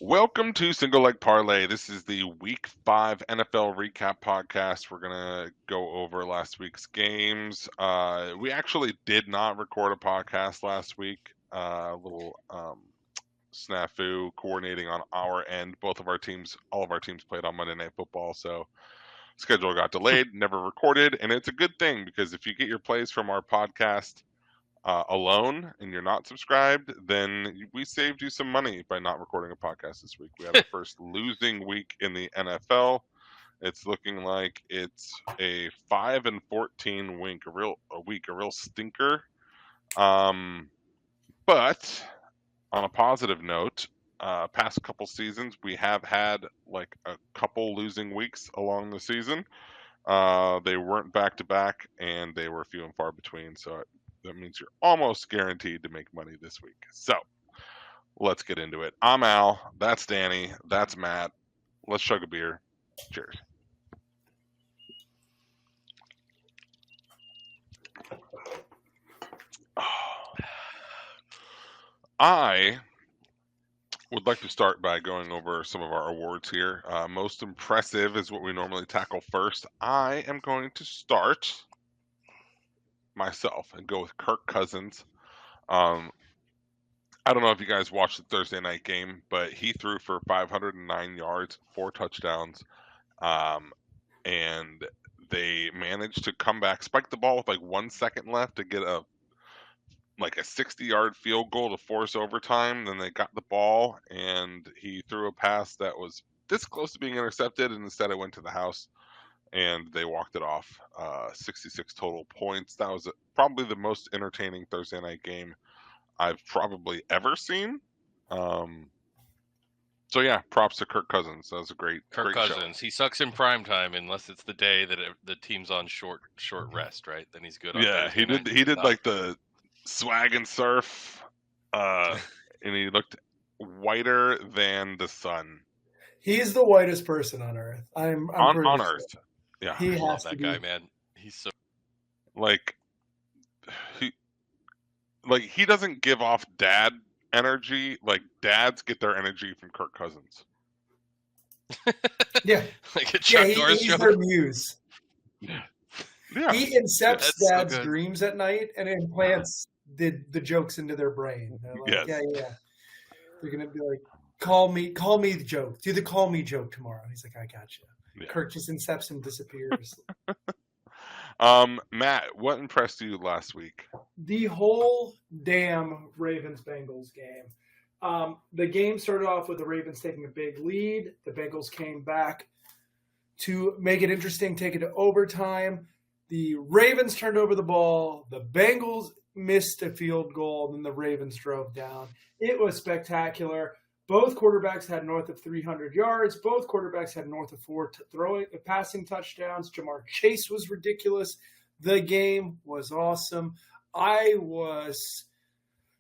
Welcome to Single Leg Parlay. This is the Week 5 NFL Recap Podcast. We're going to go over last week's games. We actually did not record a podcast last week. A little snafu coordinating on our end. All of our teams played on Monday Night Football, so schedule got delayed, never recorded, and it's a good thing because if you get your plays from our podcast alone and you're not subscribed, then we saved you some money by not recording a podcast this week. We had our first losing week in the NFL. It's looking like it's a 5-14 week, a real stinker. But on a positive note, past couple seasons we have had like a couple losing weeks along the season. They weren't back to back, and they were few and far between. So that means you're almost guaranteed to make money this week. So let's get into it. I'm Al. That's Danny. That's Matt. Let's chug a beer. Cheers. I would like to start by going over some of our awards here. Most impressive is what we normally tackle first. I am going to start myself and go with Kirk Cousins. I don't know if you guys watched the Thursday night game, but he threw for 509 yards, 4 touchdowns, and they managed to come back, spike the ball with like 1 second left to get a 60-yard field goal to force overtime. Then they got the ball, and he threw a pass that was this close to being intercepted, and instead it went to the house, and they walked it off. 66 total points. That was probably the most entertaining Thursday night game I've probably ever seen. So yeah, props to Kirk Cousins. That was a great Cousins. Show. He sucks in prime time unless it's the day that the team's on short rest, right? Then he's good. Yeah, he did like the swag and surf, and he looked whiter than the sun. He's the whitest person on earth. I'm on earth. Yeah, I love that guy, man. He's so he doesn't give off dad energy. Like dads get their energy from Kirk Cousins. Yeah, like a Chuck Norris he's joke. Their muse. Yeah, he incepts dad's dreams at night and implants the jokes into their brain. They're like, yeah. They're gonna be like, call me the joke. Do the call me joke tomorrow. He's like, I got you. Yeah. Kirk just incepts and disappears. Matt, what impressed you last week? The whole damn Ravens-Bengals game. The game started off with the Ravens taking a big lead. The Bengals came back to make it interesting, take it to overtime. The Ravens turned over the ball. The Bengals missed a field goal, and then the Ravens drove down. It was spectacular. Both quarterbacks had north of 300 yards. Both quarterbacks had north of 4 passing touchdowns. Jamar Chase was ridiculous. The game was awesome. I was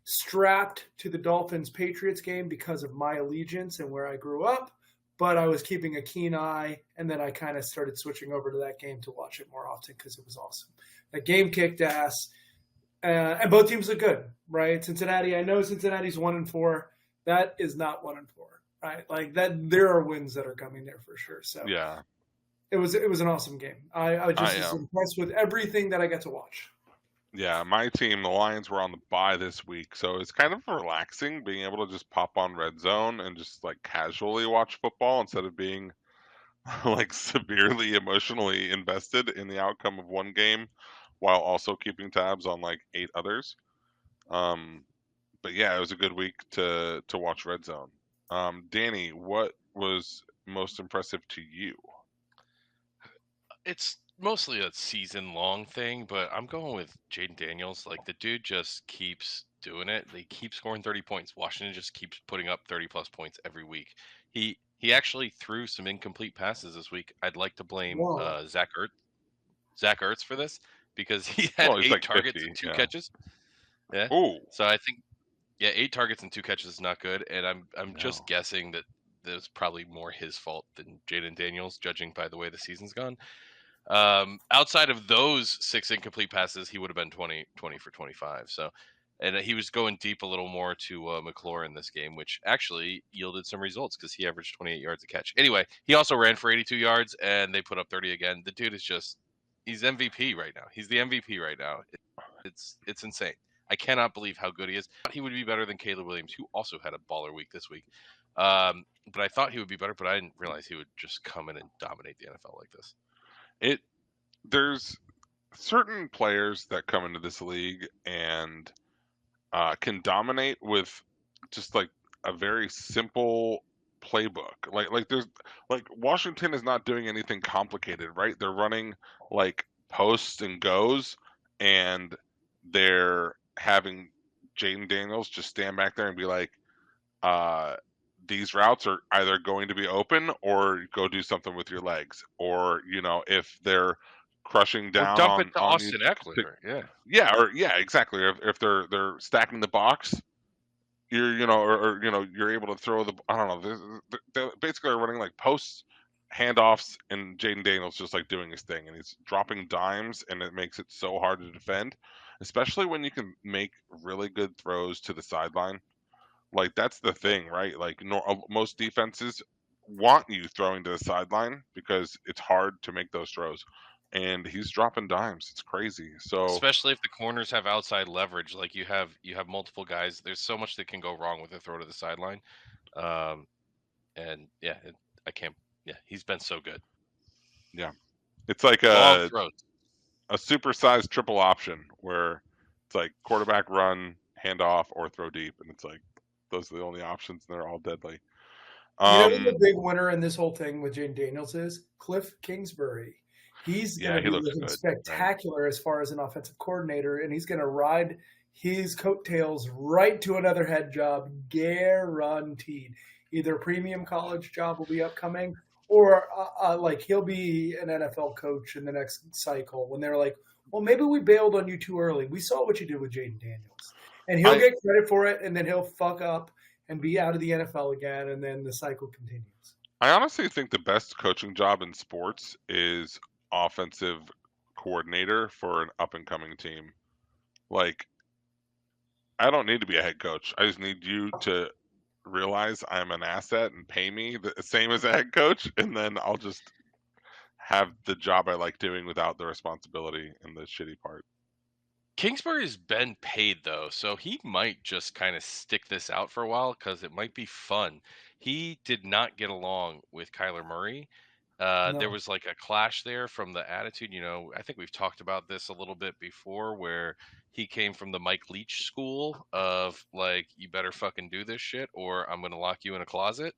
strapped to the Dolphins-Patriots game because of my allegiance and where I grew up, but I was keeping a keen eye, and then I kind of started switching over to that game to watch it more often because it was awesome. The game kicked ass, and both teams look good, right? Cincinnati, I know Cincinnati's 1-4. That is not 1-4, right? Like that, there are wins that are coming there for sure. So yeah, it was an awesome game. I was just impressed with everything that I got to watch. Yeah, my team, the Lions, were on the bye this week, so it's kind of relaxing being able to just pop on Red Zone and just like casually watch football instead of being like severely emotionally invested in the outcome of one game while also keeping tabs on like 8 others. But yeah, it was a good week to watch Red Zone. Danny, what was most impressive to you? It's mostly a season-long thing, but I'm going with Jaden Daniels. Like, the dude just keeps doing it. They keep scoring 30 points. Washington just keeps putting up 30-plus points every week. He actually threw some incomplete passes this week. I'd like to blame Zach Ertz for this because he had 8 targets and 2 catches. Yeah. Ooh. So I think, 8 targets and 2 catches is not good, and I'm just guessing that it's probably more his fault than Jaden Daniels, judging by the way the season's gone. Outside of those 6 incomplete passes, he would have been 20 for 25. So And he was going deep a little more to McLaurin this game, which actually yielded some results because he averaged 28 yards a catch. Anyway, he also ran for 82 yards, and they put up 30 again. The dude is he's MVP right now. He's the MVP right now. It's insane. I cannot believe how good he is. He would be better than Caleb Williams, who also had a baller week this week. But I thought he would be better, but I didn't realize he would just come in and dominate the NFL like this. There's certain players that come into this league and can dominate with just like a very simple playbook. Like there's like Washington is not doing anything complicated, right? They're running like posts and goes, and they're having Jaden Daniels just stand back there and be like, these routes are either going to be open or go do something with your legs, or if they're crushing Or down dump it to on Austin Eckler. yeah, exactly. If they're stacking the box, you're you're able to throw the, I don't know. They basically are running like posts, handoffs, and Jaden Daniels just like doing his thing, and he's dropping dimes, and it makes it so hard to defend, especially when you can make really good throws to the sideline. Like that's the thing, right? Like most defenses want you throwing to the sideline because it's hard to make those throws, and he's dropping dimes. It's crazy. So Especially if the corners have outside leverage, like you have multiple guys. There's so much that can go wrong with a throw to the sideline. And yeah, I can't. Yeah, he's been so good. yeah, it's like Long a throws. supersized triple option where it's like quarterback run, handoff, or throw deep, and it's like those are the only options, and they're all deadly. You know who the big winner in this whole thing with Jaden Daniels is? Cliff Kingsbury. He's Yeah, going he to be looks looking good, right? spectacular as far as an offensive coordinator, and he's going to ride his coattails right to another head job, guaranteed. Either a premium college job will be upcoming, or like he'll be an NFL coach in the next cycle when they're like, well, maybe we bailed on you too early. We saw what you did with Jaden Daniels. And he'll get credit for it, and then he'll fuck up and be out of the NFL again, and then the cycle continues. I honestly think the best coaching job in sports is offensive coordinator for an up and coming team. Like, I don't need to be a head coach. I just need you to realize I'm an asset and pay me the same as a head coach, and then I'll just have the job I like doing without the responsibility and the shitty part. Kingsbury's been paid though, so he might just kind of stick this out for a while because it might be fun. He did not get along with Kyler Murray. There No. was like a clash there from the attitude. I think we've talked about this a little bit before, where he came from the Mike Leach school of like, you better fucking do this shit, or I'm gonna lock you in a closet.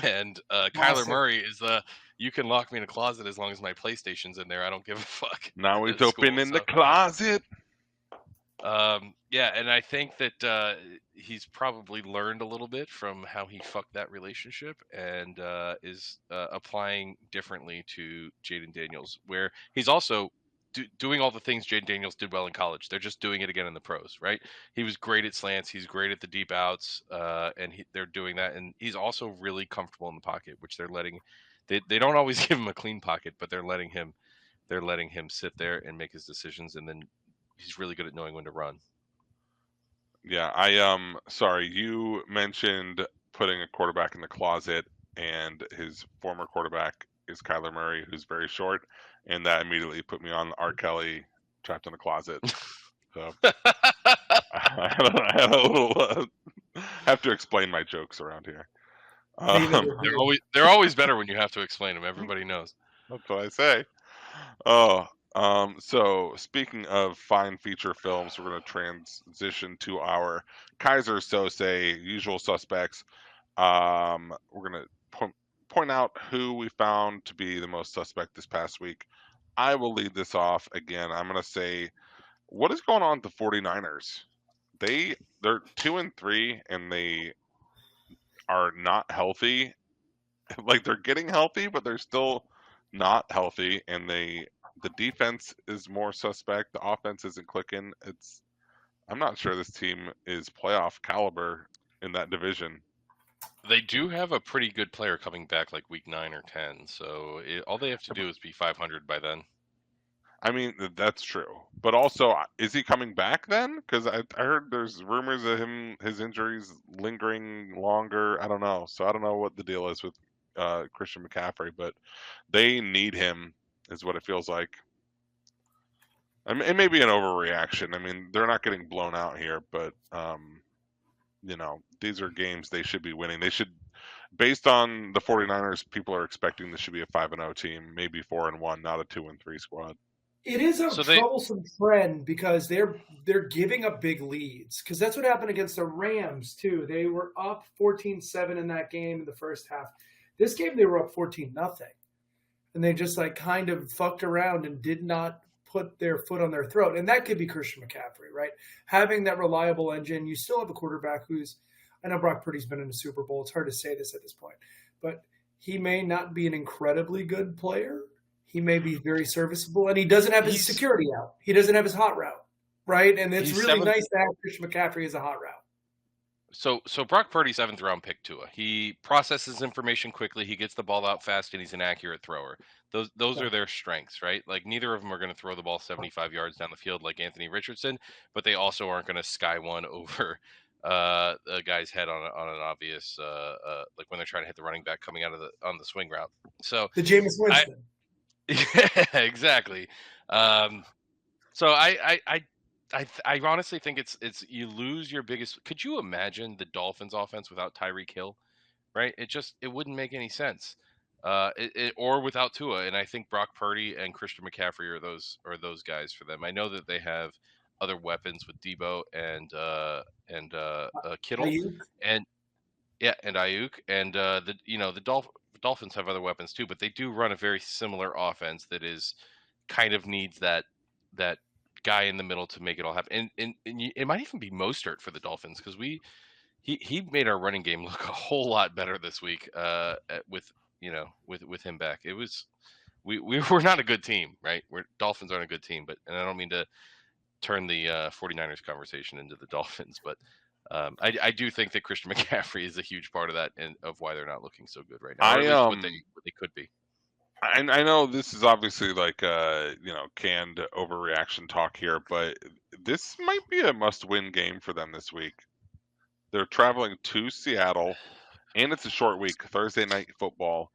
And Kyler Classic. Murray is you can lock me in a closet as long as my PlayStation's in there. I don't give a fuck. Now he's school, open in the so. closet. Yeah, and I think that he's probably learned a little bit from how he fucked that relationship, and is applying differently to Jaden Daniels, where he's also doing all the things Jaden Daniels did well in college. They're just doing it again in the pros, right? He was great at slants, he's great at the deep outs, and they're doing that, and he's also really comfortable in the pocket, which they're letting. They don't always give him a clean pocket, but they're letting him sit there and make his decisions, and then he's really good at knowing when to run. Yeah, sorry, you mentioned putting a quarterback in the closet, and his former quarterback is Kyler Murray, who's very short, and that immediately put me on R. Kelly trapped in a closet. So I had a little have to explain my jokes around here. They're always better when you have to explain them. Everybody knows. That's what I say. Oh, so speaking of fine feature films, we're going to transition to our Keyzer Soze usual suspects. We're going to point out who we found to be the most suspect this past week. I will lead this off again. I'm going to say, what is going on with the 49ers? They're 2-3, and they are not healthy. Like, they're getting healthy, but they're still not healthy, and the defense is more suspect. The offense isn't clicking. I'm not sure this team is playoff caliber in that division. They do have a pretty good player coming back like week 9 or 10, so all they have to do is be 500 by then. I mean, that's true. But also, is he coming back then? Because I heard there's rumors of his injuries lingering longer. I don't know. So I don't know what the deal is with Christian McCaffrey, but they need him, is what it feels like. I mean, it may be an overreaction. I mean, they're not getting blown out here, but these are games they should be winning. They should, based on the 49ers, people are expecting this should be a 5-0 team, maybe 4-1, not a 2-3 squad. It is a troublesome trend because they're giving up big leads, because that's what happened against the Rams too. They were up 14-7 in that game in the first half. This game they were up 14-0, and they just kind of fucked around and did not put their foot on their throat. And that could be Christian McCaffrey, right? Having that reliable engine. You still have a quarterback who's, I know Brock Purdy's been in the Super Bowl. It's hard to say this at this point, but he may not be an incredibly good player. He may be very serviceable, and he doesn't have his security out. He doesn't have his hot route, right? And it's really nice to have Christian McCaffrey as a hot route. So Brock Purdy, 7th round pick Tua. He processes information quickly. He gets the ball out fast, and he's an accurate thrower. Those are their strengths, right? Like, neither of them are going to throw the ball 75 yards down the field like Anthony Richardson, but they also aren't going to sky one over a guy's head on an obvious like when they're trying to hit the running back coming out of on the swing route. So the Jameis Winston. Yeah, exactly. So I honestly think it's you lose your biggest. Could you imagine the Dolphins offense without Tyreek Hill? Right? It wouldn't make any sense. Or without Tua, and I think Brock Purdy and Christian McCaffrey are those guys for them. I know that they have other weapons with Debo and Kittle Ayuk. and Ayuk, and the Dolphins have other weapons too, but they do run a very similar offense that is kind of needs that guy in the middle to make it all happen. And it might even be Mostert for the Dolphins, because he made our running game look a whole lot better this week with him back. It was we're not a good team, right? Dolphins aren't a good team, and I don't mean to turn the 49ers conversation into the Dolphins, but I do think that Christian McCaffrey is a huge part of that, and of why they're not looking so good right now. Or at least what they could be. I know this is obviously canned overreaction talk here, but this might be a must-win game for them this week. They're traveling to Seattle, and it's a short week, Thursday night football,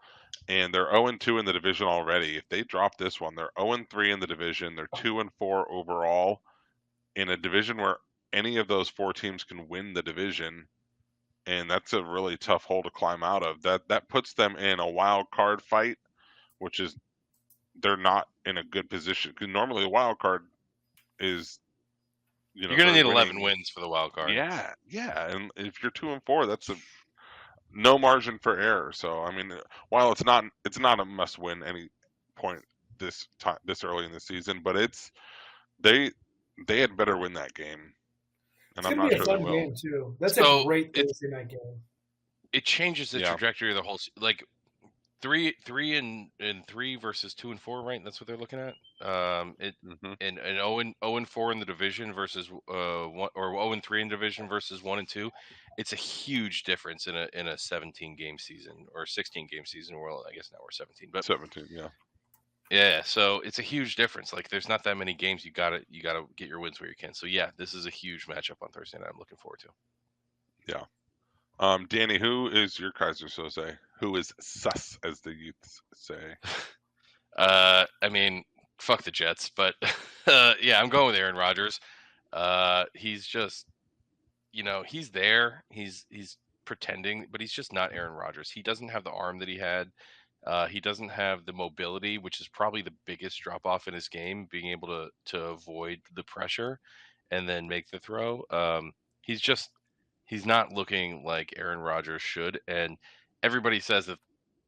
and they're 0-2 in the division already. If they drop this one, they're 0-3 in the division. They're 2-4 overall in a division where any of those 4 teams can win the division, and that's a really tough hole to climb out of. That puts them in a wild card fight, which is they're not in a good position, because normally a wild card is you're going to need 11 wins for the wild card. Yeah, and if you're 2-4, that's no margin for error. So I mean, while it's not a must win any point this early in the season, but they had better win that game. And I'm not sure they will. Game too. That's a great Thursday night game. It changes the trajectory of the whole, like 3-3 versus 2-4, right? That's what they're looking at. And 0-4 in the division versus 0-3 in division versus 1-2. It's a huge difference in a 17 game season or 16 game season. Well, I guess now we're 17, but 17, yeah. Yeah, so it's a huge difference. Like, there's not that many games. You gotta get your wins where you can. So yeah, this is a huge matchup on Thursday night. I'm looking forward to. Yeah. Danny, who is your Keyzer Soze? Who is sus, as the youths say? I mean, fuck the Jets, but yeah, I'm going with Aaron Rodgers. He's just, he's there. He's pretending, but he's just not Aaron Rodgers. He doesn't have the arm that he had. He doesn't have the mobility, which is probably the biggest drop off in his game, being able to avoid the pressure and then make the throw. He's not looking like Aaron Rodgers should. And everybody says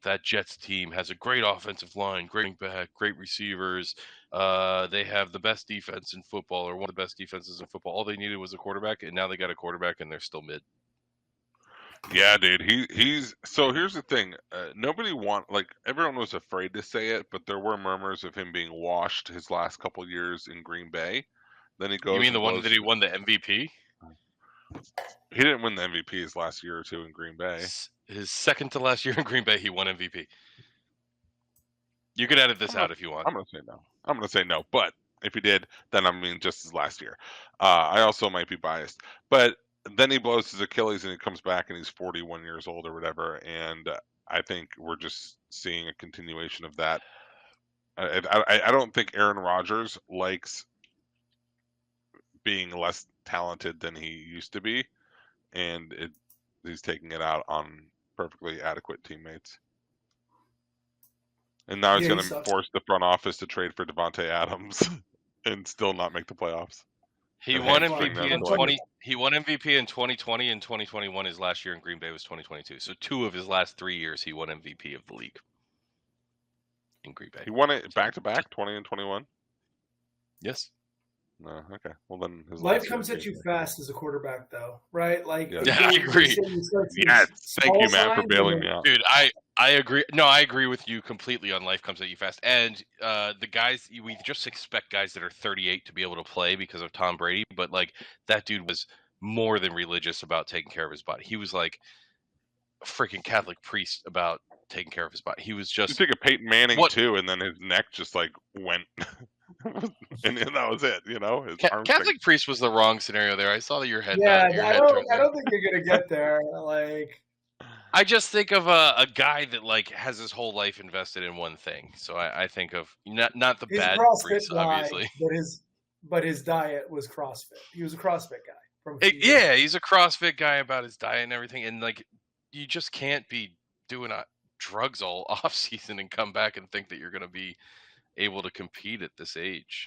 that Jets team has a great offensive line, great back, great receivers. They have the best defense in football, or one of the best defenses in football. All they needed was a quarterback, and now they got a quarterback, and they're still mid. Yeah, dude. He's so. Here's the thing. Everyone was afraid to say it, but there were murmurs of him being washed his last couple years in Green Bay. Then he goes. You mean the one that he won the MVP? He didn't win the MVP his last year or two in Green Bay. His second to last year in Green Bay, he won MVP. You could edit this out if you want. I'm gonna say no. I'm going to say no, but if he did, then I mean just as last year. I also might be biased, but then he blows his Achilles and he comes back and he's 41 years old or whatever, and I think we're just seeing a continuation of that. I don't think Aaron Rodgers likes being less talented than he used to be, and he's taking it out on perfectly adequate teammates. And now he's Yeah, he going to sucks. force the front office to trade for Devontae Adams and still not make the playoffs. He And won hamstring MVP them in to, like, 20. He won MVP in 2020 and 2021. His last year in Green Bay was 2022. So 2 of his last 3 years, he won MVP of the league in Green Bay. He won it back to back, 20 and 21. Yes. No, okay. Well, then his Life last comes year- at you fast as a quarterback, though, right? Like, Yeah. Yeah, I agree. Yes, thank you, Matt, for bailing me out. Dude, I agree. No, I agree with you completely on life comes at you fast. And the guys, we just expect guys that are 38 to be able to play because of Tom Brady. But, like, that dude was more than religious about taking care of his body. He was like a freaking Catholic priest about taking care of his body. He was You just. think of Peyton Manning, What- too, and then his neck just, like, went. and that was it, you know? His arms Catholic priest was the wrong scenario there. I saw that your head. Yeah, your I head turned there. don't think you're gonna get there. Like, I just think of a guy that, like, has his whole life invested in one thing. So I think of not the he's a bad CrossFit priest, guy, obviously. but his diet was CrossFit. He was a CrossFit guy. From Yeah, he's a CrossFit guy about his diet and everything, and, like, you just can't be doing drugs all off season and come back and think that you're going to be able to compete at this age.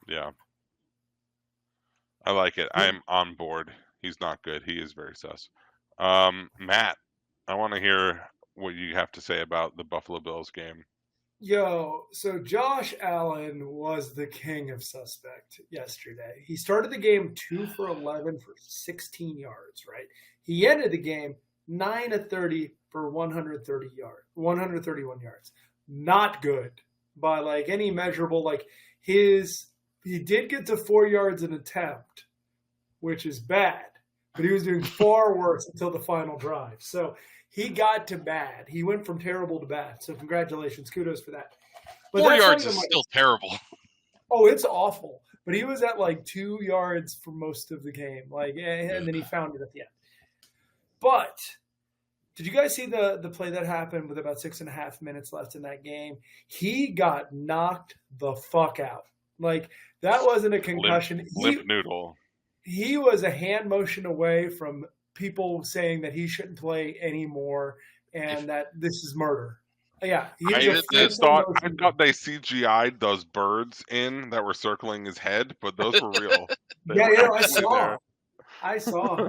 Yeah. I like it. I'm on board. He's not good. He is very sus. Matt, I want to hear what you have to say about the Buffalo Bills game. Yo, so Josh Allen was the king of suspect yesterday. He started the game 2 for 11 for 16 yards, right? He ended the game 9 of 30 for 131 yards. Not good by, like, any measurable. Like, he did get to 4 yards an attempt, which is bad, but he was doing far worse until the final drive. So he got to bad. He went from terrible to bad. So congratulations, kudos for that. But 4 that's not yards even is like- still terrible. Oh, it's awful. But he was at like 2 yards for most of the game, like, and then he found it at the end. But did you guys see the play that happened with about 6.5 minutes left in that game? He got knocked the fuck out. Like, that wasn't a concussion. Limp noodle. He was a hand motion away from people saying that he shouldn't play anymore and that this is murder. Yeah, I thought they CGI'd those birds in that were circling his head, but those were real. Yeah, I saw.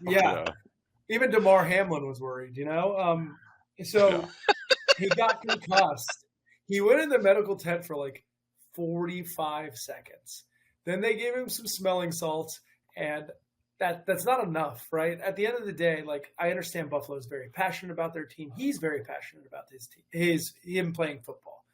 Yeah. Even DeMar Hamlin was worried, you know? So he got concussed. He went in the medical tent for like 45 seconds. Then they gave him some smelling salts, and that's not enough, right? At the end of the day, like, I understand Buffalo is very passionate about their team. He's very passionate about his team, him playing football.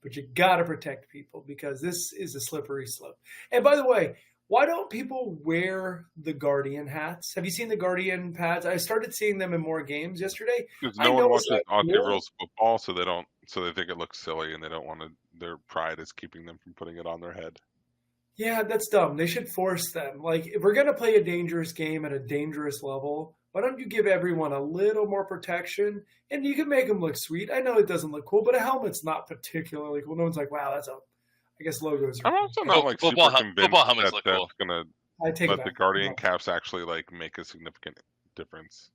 But you got to protect people because this is a slippery slope. And by the way, why don't people wear the Guardian hats? Have you seen the Guardian pads? I started seeing them in more games yesterday. Because no one watches Aussie Rules football, so they think it looks silly, and they don't want to. Their pride is keeping them from putting it on their head. Yeah, that's dumb. They should force them. Like, if we're going to play a dangerous game at a dangerous level, why don't you give everyone a little more protection? And you can make them look sweet. I know it doesn't look cool, but a helmet's not particularly cool. No one's like, wow, that's I guess logos are. I'm also not like super convinced that that's going to let the Guardian caps actually, like, make a significant difference.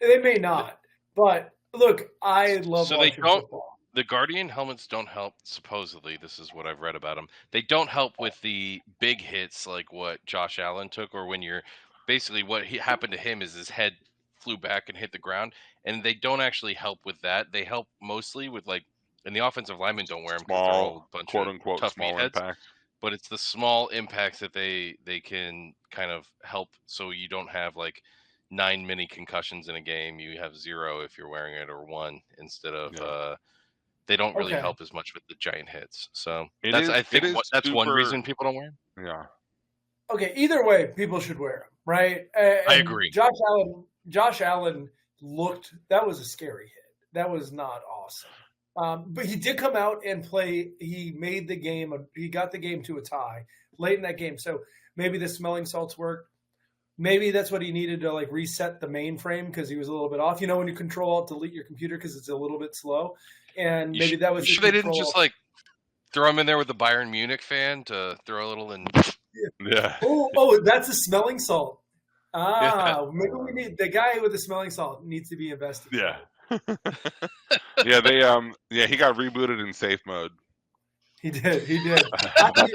They may not, but look, I love watching football. The Guardian helmets don't help, supposedly. This is what I've read about them. They don't help with the big hits like what Josh Allen took, or when you're basically what happened to him is his head flew back and hit the ground, and they don't actually help with that. They help mostly with, like, and the offensive linemen don't wear them because they're all a bunch quote of unquote tough small meatheads. impact. But it's the small impacts that they can kind of help, so you don't have like 9 mini concussions in a game. You have 0 if you're wearing it, or 1 instead of. They don't really help as much with the giant hits. So I think that's one reason people don't wear them. Yeah. Okay, either way, people should wear them, right? I agree. Josh Allen looked, that was a scary hit. That was not awesome. But he did come out and play. He made the game. He got the game to a tie late in that game. So maybe the smelling salts worked. Maybe that's what he needed to like reset the mainframe because he was a little bit off. You know, when you control alt delete your computer because it's a little bit slow, and maybe that was sure they didn't just like throw him in there with the Bayern Munich fan to throw a little in. Yeah. Oh, that's a smelling salt. Yeah. Maybe we need the guy with the smelling salt needs to be investigated. Yeah. Yeah, he got rebooted in safe mode. He did. That's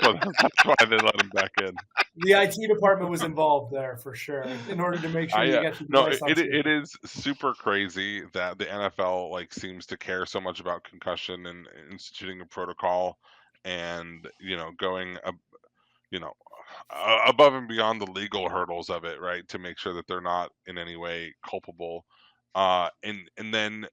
why they let him back in. The IT department was involved there for sure in order to make sure you get to it is super crazy that the NFL like seems to care so much about concussion and instituting a protocol and going above and beyond the legal hurdles of it, right, to make sure that they're not in any way culpable. And then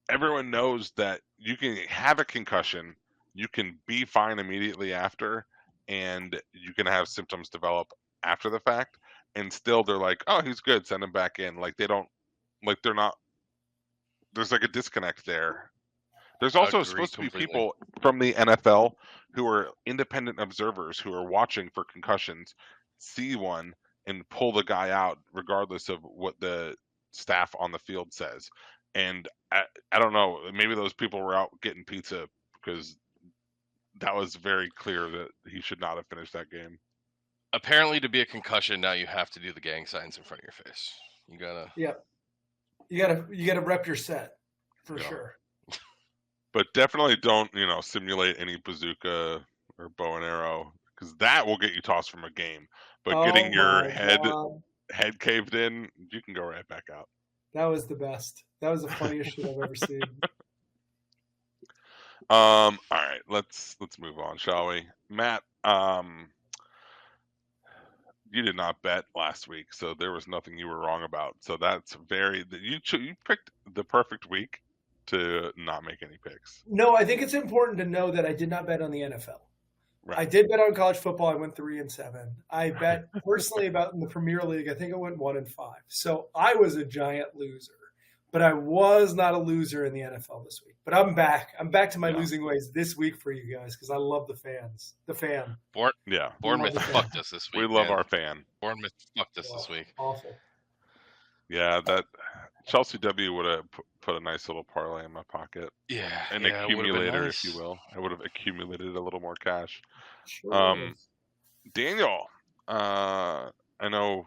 everyone knows that you can have a concussion, you can be fine immediately after, and you can have symptoms develop after the fact, and still they're like, oh, he's good, send him back in. Like they're not. There's like a disconnect there. There's also supposed to be people from the NFL who are independent observers who are watching for concussions, see one, and pull the guy out regardless of what the staff on the field says. And I don't know, maybe those people were out getting pizza because that was very clear that he should not have finished that game. Apparently, to be a concussion, now you have to do the gang signs in front of your face. You gotta. Yeah. You gotta rep your set for sure. But definitely don't simulate any bazooka or bow and arrow because that will get you tossed from a game. But getting your head caved in, you can go right back out. That was the best. That was the funniest shit I've ever seen. All right, let's move on, shall we? Matt, you did not bet last week, so there was nothing you were wrong about. So that's you picked the perfect week to not make any picks. No, I think it's important to know that I did not bet on the NFL. Right. I did bet on college football. I went 3-7. I bet personally about in the Premier League. I think I went 1-5. So I was a giant loser, but I was not a loser in the NFL this week. But I'm back. I'm back to my losing ways this week for you guys because I love the fans. The fan. Bournemouth fucked us this week. We love our fan. Bournemouth fucked us this week. Awful. Yeah, that Chelsea W would have put a nice little parlay in my pocket. Yeah, an accumulator, if you will. I would have accumulated a little more cash. Sure. Daniel, I know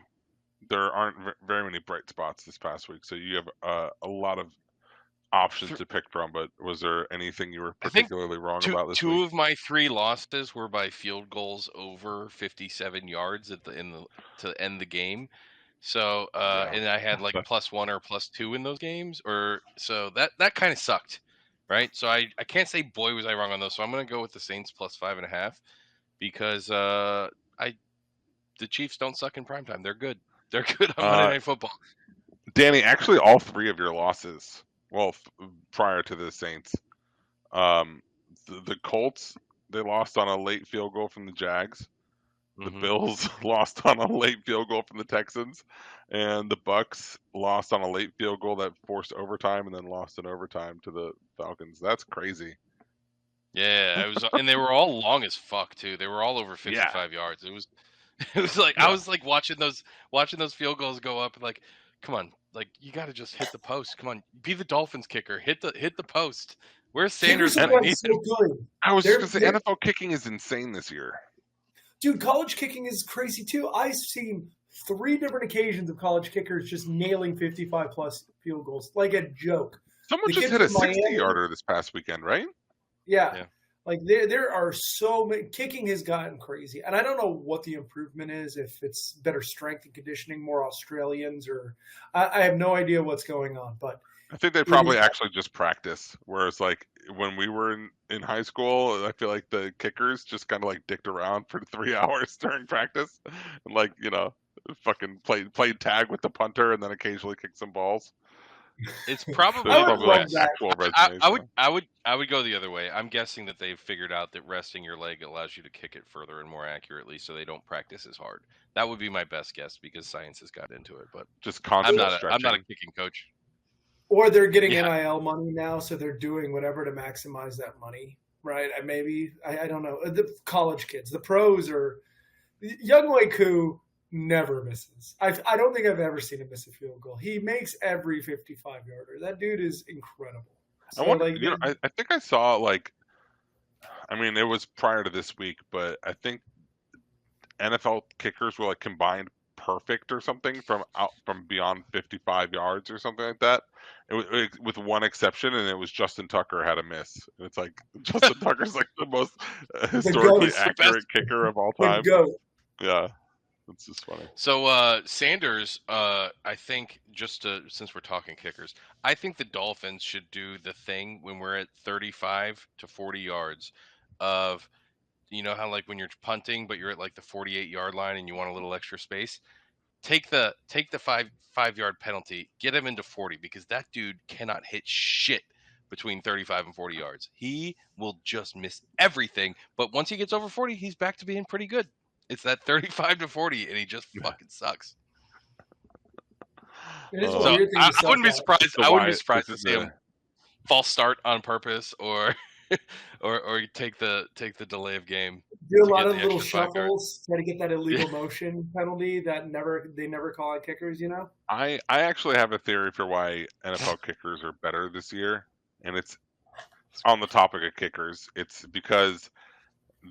there aren't very many bright spots this past week, so you have a lot of options to pick from. But was there anything you were particularly wrong about this week? Two of my 3 losses were by field goals over 57 yards to end the game. So, and I had like +1 or +2 in those games, so that kind of sucked, right? So I can't say boy was I wrong on those. So I'm going to go with the Saints +5.5 because the Chiefs don't suck in primetime. They're good. They're good on Monday Night Football. Danny, actually, all 3 of your losses, well, prior to the Saints, the Colts, they lost on a late field goal from the Jags. The Bills lost on a late field goal from the Texans, and the Bucks lost on a late field goal that forced overtime and then lost in overtime to the Falcons. That's crazy. Yeah, it was, and they were all long as fuck too. They were all over 55 yards. It was like I was like watching those field goals go up and like, come on, like you got to just hit the post. Come on, be the Dolphins kicker. Hit the post. Where's Sanders? So good. I was just going to say NFL kicking is insane this year. Dude, college kicking is crazy too. I've seen 3 different occasions of college kickers just nailing 55+ field goals like a joke. Someone just hit a 60-yarder this past weekend, right? Yeah. Like there are so many. Kicking has gotten crazy, and I don't know what the improvement is. If it's better strength and conditioning, more Australians, or I have no idea what's going on. But I think they probably actually just practice. Whereas, like when we were in high school, I feel like the kickers just kind of like dicked around for 3 hours during practice, and like fucking played tag with the punter, and then occasionally kicked some balls. It's probably like actual I would go the other way. I'm guessing that they've figured out that resting your leg allows you to kick it further and more accurately, so they don't practice as hard. That would be my best guess because science has got into it. But just constant I'm not a kicking coach. Or they're getting Yeah. NIL money now, so they're doing whatever to maximize that money, right? I don't know. The college kids, the pros are Younghoe Koo never misses. I don't think I've ever seen him miss a field goal. He makes every 55-yarder. That dude is incredible. I So wonder, like, I think I saw like, I mean, it was prior to this week, but I think NFL kickers were like combined perfect or something from beyond 55 yards or something like that. With one exception, and it was Justin Tucker had a miss. And it's like Justin Tucker's like the most historically goat. accurate kicker of all the time. goat. Yeah, it's just funny. So Sanders, I think since we're talking kickers, I think the Dolphins should do the thing when we're at 35 to 40 yards of, you know how like when you're punting but you're at like the 48-yard line and you want a little extra space, take the 5 yard penalty, get him into 40, because that dude cannot hit shit between 35 and 40 yards. He will just miss everything, but once he gets over 40, he's back to being pretty good. It's that 35 to 40, and he just fucking sucks. It is a So weird thing I to suck wouldn't be at. surprised. So I wouldn't be why surprised to this is see him false start on purpose, or or you take the delay of game. Do a to lot get of the little extra 5 yards. shuffles, try to get that illegal motion penalty that they never call on kickers. You know, I actually have a theory for why NFL kickers are better this year, and it's on the topic of kickers. It's because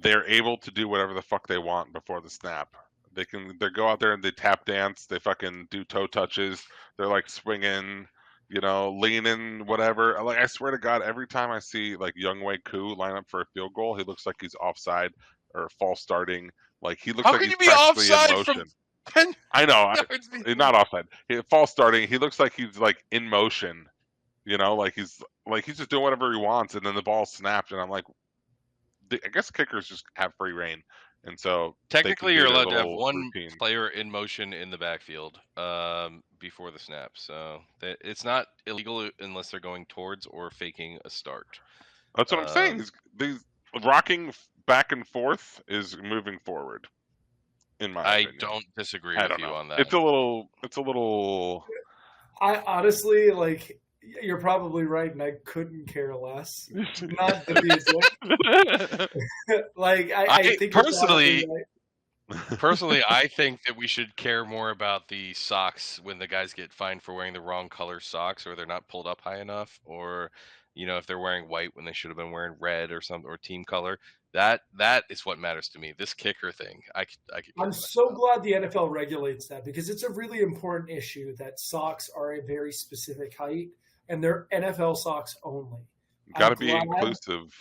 they're able to do whatever the fuck they want before the snap. They go out there and they tap dance, they fucking do toe touches, they're like swinging, leaning, whatever. Like I swear to God, every time I see like Younghoe Koo line up for a field goal, he looks like he's offside or false starting. Like he looks How like can he's you be practically in offside motion. from 10 I know, yards behind? not offside. False starting. He looks like he's like in motion. Like he's just doing whatever he wants, and then the ball snapped, and I'm like, I guess kickers just have free reign, and so Technically, they can you're do their allowed to have little one routine. player in motion in the backfield before the snap. So it's not illegal unless they're going towards or faking a start. That's what I'm saying. These rocking back and forth is moving forward, in my opinion. I don't disagree I with don't you know. on that. It's a little. I honestly like. You're probably right, and I couldn't care less. Not to be a dick. Like I think personally, right. Personally, I think that we should care more about the socks when the guys get fined for wearing the wrong color socks, or they're not pulled up high enough, or if they're wearing white when they should have been wearing red or something, or team color. That is what matters to me. This kicker thing, I could. I'm so glad the NFL regulates that, because it's a really important issue that socks are a very specific height and they're NFL socks only. Got to be inclusive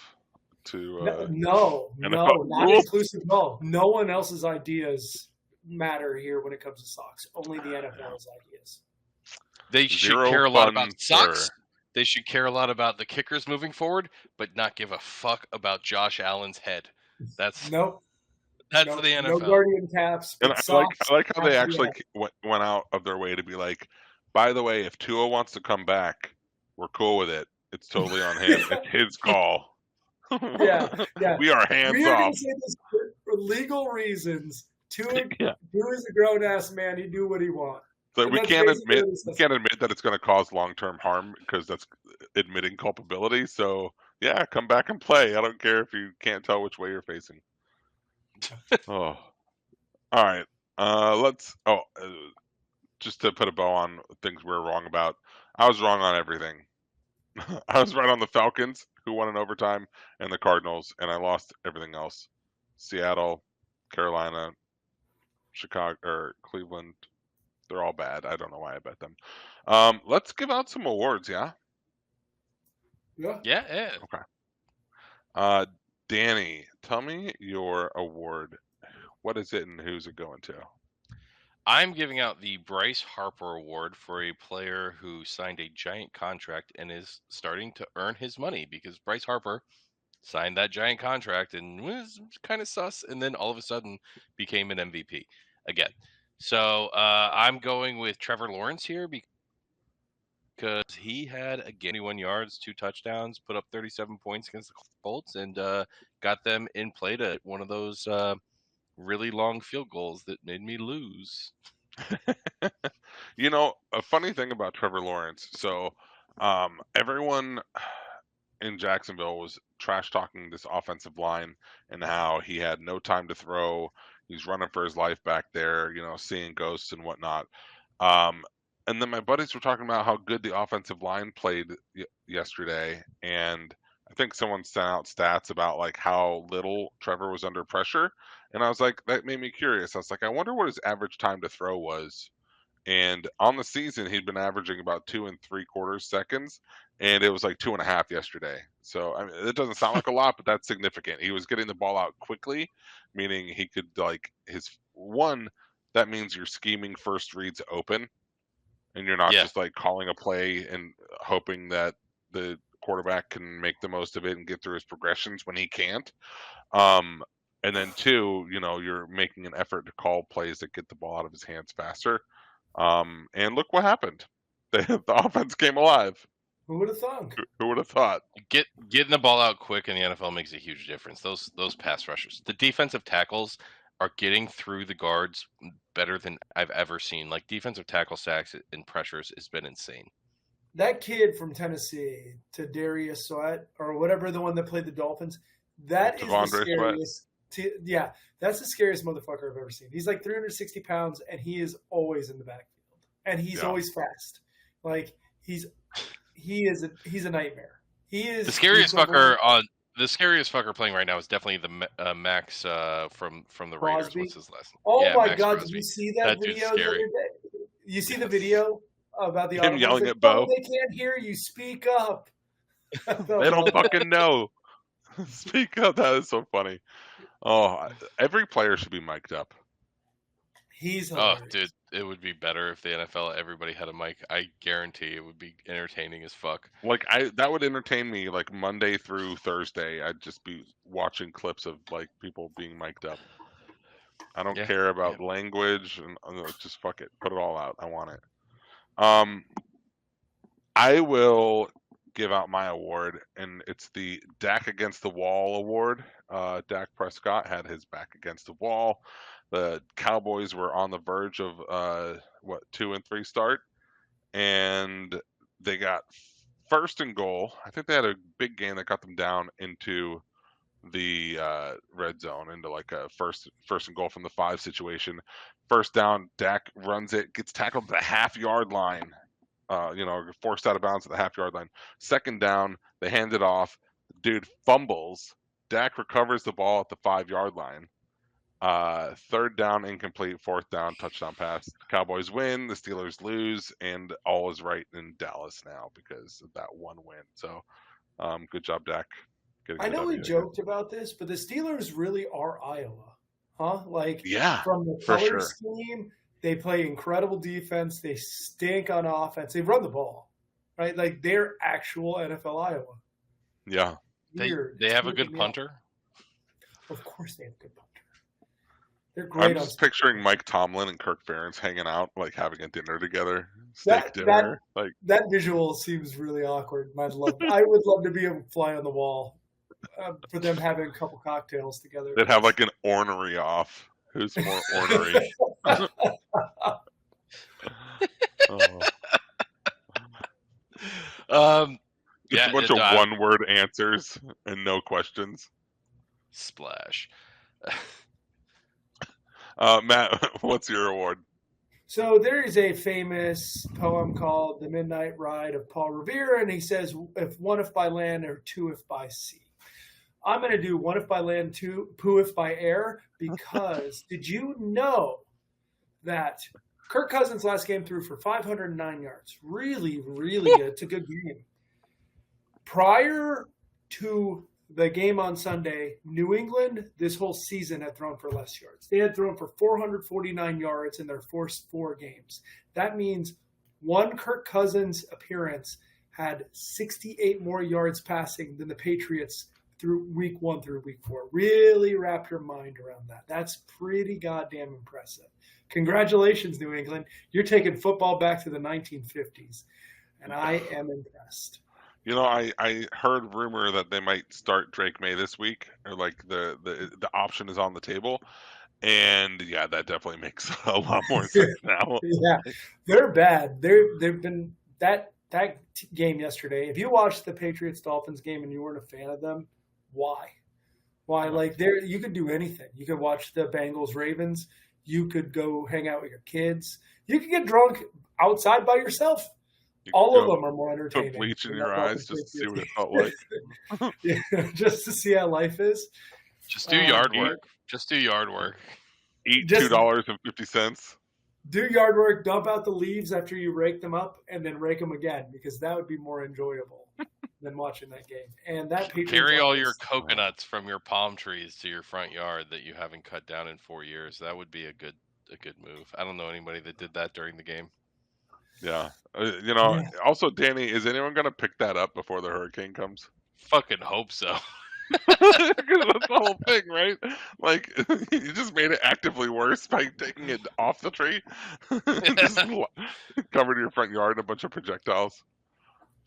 to no, not inclusive at all. No one else's ideas matter here when it comes to socks. Only the NFL's ideas. They should care a lot about socks. They should care a lot about the kickers moving forward, but not give a fuck about Josh Allen's head. That's nope. That's for the NFL. No guardian caps. And I like how they actually went out of their way to be like, by the way, if Tua wants to come back, we're cool with it. It's totally on him. It's his call. Yeah. We are hands we are off. going to say this for legal reasons. Tua is a grown ass man. He do what he wants. So we can't admit that it's going to cause long-term harm, because that's admitting culpability. So yeah, come back and play. I don't care if you can't tell which way you're facing. Oh, all right. Let's. Just to put a bow on things we're wrong about. I was wrong on everything. I was right on the Falcons, who won in overtime, and the Cardinals, and I lost everything else. Seattle, Carolina, Chicago, or Cleveland. They're all bad. I don't know why I bet them. Let's give out some awards, yeah? Yeah. Okay. Danny, tell me your award. What is it and who's it going to? I'm giving out the Bryce Harper Award for a player who signed a giant contract and is starting to earn his money, because Bryce Harper signed that giant contract and was kind of sus, and then all of a sudden became an MVP again. So I'm going with Trevor Lawrence here, because he had 21 yards, 2 touchdowns, put up 37 points against the Colts, and got them in play to one of those really long field goals that made me lose. A funny thing about Trevor Lawrence. So Everyone in Jacksonville was trash talking this offensive line and how he had no time to throw. He's running for his life back there, seeing ghosts and whatnot. And then my buddies were talking about how good the offensive line played yesterday, and I think someone sent out stats about like how little Trevor was under pressure, and I was like, that made me curious. I was like, I wonder what his average time to throw was. And on the season, he'd been averaging about 2 3/4 seconds, and it was like 2.5 yesterday. So I mean, it doesn't sound like a lot, but that's significant. He was getting the ball out quickly, meaning he could like his one. That means you're scheming first reads open, and you're not Yeah. just like calling a play and hoping that the quarterback can make the most of it and get through his progressions when he can't. And then two, you're making an effort to call plays that get the ball out of his hands faster. And look what happened. The offense came alive. Who would have thunk? Who would have thought? Getting the ball out quick in the NFL makes a huge difference. Those pass rushers, the defensive tackles are getting through the guards better than I've ever seen. Like defensive tackle sacks and pressures has been insane. That kid from Tennessee, to Darius Sweat, or whatever, the one that played the Dolphins, that is the scariest. Yeah, that's the scariest motherfucker I've ever seen. He's like 360 pounds, and he is always in the backfield, and he's always fast. Like he's a nightmare. He is the scariest fucker on. The scariest fucker playing right now is definitely the Max from the Raiders. Crosby? What's his last name? Oh yeah, my Max God! Crosby. Did you see that dude's video? Scary. You see the video about the him yelling at Bo? They can't hear you. Speak up. They don't fucking know. Speak up. That is so funny. Oh, every player should be mic'd up. He's hilarious. Dude, it would be better if the NFL everybody had a mic. I guarantee it would be entertaining as fuck. Like that would entertain me like Monday through Thursday. I'd just be watching clips of like people being mic'd up. I don't care about language and just fuck it. Put it all out. I want it. I will give out my award, and it's the Dak Against the Wall award. Dak Prescott had his back against the wall. The Cowboys were on the verge of 2-3 start, and they got first and goal. I think they had a big game that got them down into the red zone, into like a first and goal from the 5 situation. First down, Dak runs it, gets tackled at the half-yard line. Forced out of bounds at the half-yard line. Second down, they hand it off. Dude fumbles. Dak recovers the ball at the 5-yard line. Third down, incomplete. Fourth down, touchdown pass. Cowboys win. The Steelers lose, and all is right in Dallas now because of that one win. So, good job, Dak. I know we joked about this, but the Steelers really are Iowa, huh? Like, from the color scheme. They play incredible defense. They stink on offense. They run the ball, right? Like they're actual NFL Iowa. Yeah. They have a good punter. Of course they have a good punter. They're great. I'm just picturing Mike Tomlin and Kirk Ferentz hanging out, like having a dinner together, steak dinner. That visual seems really awkward. I would love to be a fly on the wall for them having a couple cocktails together. They'd have like an ornery off. Who's more ornery? Just a bunch of one-word answers and no questions. Splash. Matt, what's your award? So there is a famous poem called "The Midnight Ride" of Paul Revere, and he says, "If one if by land or two if by sea." I'm going to do one if by land, two if by air, because did you know that Kirk Cousins' last game threw for 509 yards? Really, really good. It's a good game. Prior to the game on Sunday, New England this whole season had thrown for less yards. They had thrown for 449 yards in their first 4 games. That means one Kirk Cousins appearance had 68 more yards passing than the Patriots through week 1 through week 4. Really wrap your mind around that. That's pretty goddamn impressive. Congratulations, New England. You're taking football back to the 1950s, and I am impressed. I heard rumor that they might start Drake May this week, or like the option is on the table, and yeah, that definitely makes a lot more sense now. Yeah, they're bad. They've been that that game yesterday, if you watched the Patriots-Dolphins game and you weren't a fan of them, why? Why? Like, you could do anything. You could watch the Bengals-Ravens. You could go hang out with your kids. You could get drunk outside by yourself. All of them are more entertaining. Put bleach in your eyes just to see what it felt like. Yeah, just to see how life is. Just do yard work. Just do yard work. Eat $2.50. Do yard work, dump out the leaves after you rake them up, and then rake them again, because that would be more enjoyable than watching that game. And that carry all your coconuts from your palm trees to your front yard that you haven't cut down in 4 years. That would be a good move. I don't know anybody that did that during the game. Yeah. Also, Danny, is anyone going to pick that up before the hurricane comes? Fucking hope so. That's the whole thing, right? Like, you just made it actively worse by taking it off the tree. Just covered your front yard in a bunch of projectiles.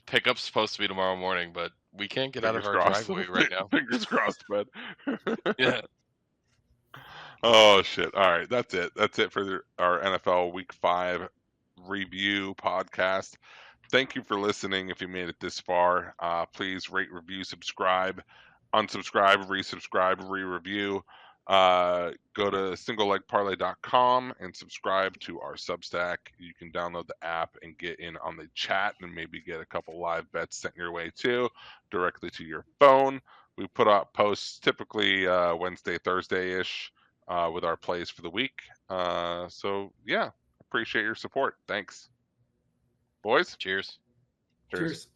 Pickup's supposed to be tomorrow morning, but we can't get out of our driveway right now. Fingers crossed, bud. Yeah. Oh, shit. All right, that's it. That's it for our NFL Week 5 review podcast. Thank you for listening. If you made it this far, please rate, review, subscribe, unsubscribe, resubscribe, re-review. Go to singlelegparlay.com and subscribe to our Substack. You can download the app and get in on the chat and maybe get a couple live bets sent your way too, directly to your phone. We put out posts typically Wednesday, Thursday-ish with our plays for the week. So, yeah, appreciate your support. Thanks. Boys? Cheers. Cheers.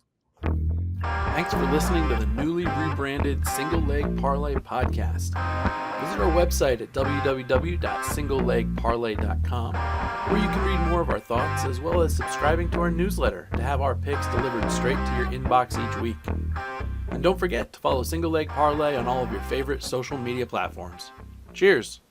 Thanks for listening to the newly rebranded Single Leg Parlay podcast. Visit our website at www.singlelegparlay.com, where you can read more of our thoughts, as well as subscribing to our newsletter to have our picks delivered straight to your inbox each week. And don't forget to follow Single Leg Parlay on all of your favorite social media platforms. Cheers!